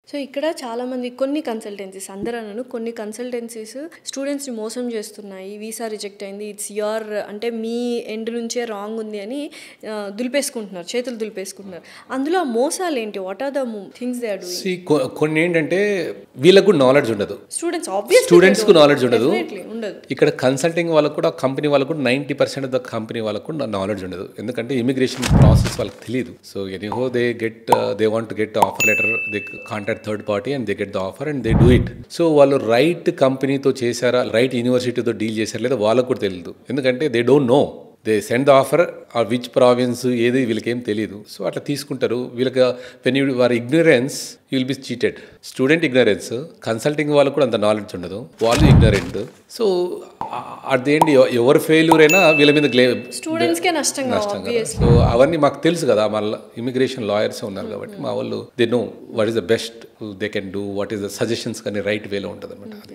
So ఇక్కడ చాలామంది కొన్ని కన్సల్టెన్సీస్ అందరూ కొన్ని కన్సల్టెన్సీస్ స్టూడెంట్స్ని మోసం చేస్తున్నాయి, వీసా రిజెక్ట్ అయింది, ఇట్స్ యువర్ అంటే మీ ఎండ్ నుంచే రాంగ్ ఉంది అని దులిపేసుకుంటున్నారు, చేతులు దులిపేసుకుంటున్నారు. అందులో మోసాలు ఏంటి? What are the things they are doing? కొన్ని ఏంటంటే వీళ్ళకు నాలెడ్జ్ ఉండదు, స్టూడెంట్స్కు నాలెడ్జ్ ఉండదు. ఉండదు. ఇక్కడ కన్సల్టింగ్ వాళ్ళకు కూడా, కంపెనీ వాళ్ళకు కూడా 90% ఆఫ్ ద కంపెనీ వాళ్ళకు నాలెడ్జ్ ఉండదు, ఎందుకంటే ఇమిగ్రేషన్ ప్రాసెస్ వాళ్ళకి తెలియదు. So anyhow they want get offer letter, they contact third party and they get the offer and they do it. So వాళ్ళు రైట్ కంపెనీతో చేశారా, రైట్ యూనివర్సిటీతో డీల్ చేశారా లేదా వాళ్ళకు కూడా తెలియదు, ఎందుకంటే they don't know. They send the offer ఆ విచ్ ప్రావిన్స్ ఏది వీళ్ళకేం తెలియదు. సో అట్లా తీసుకుంటారు. వీళ్ళకి వెన్ యూ వారి ignorance you will be cheated. Student ignorance, consulting వాళ్ళకు కూడా అంత నాలెడ్జ్ ఉండదు, వాళ్ళు ignorant. So at the end ఎవరు ఫెయిల్యూర్ అయినా వీళ్ళ మీద స్టూడెంట్స్కే నష్టం. సో అవన్నీ మాకు తెలుసు కదా, మళ్ళీ ఇమిగ్రేషన్ లాయర్స్ ఉన్నారు కాబట్టి మా వాళ్ళు they know what is the best they can do, what is the suggestions కానీ రైట్ వేలో ఉంటుంది అనమాట.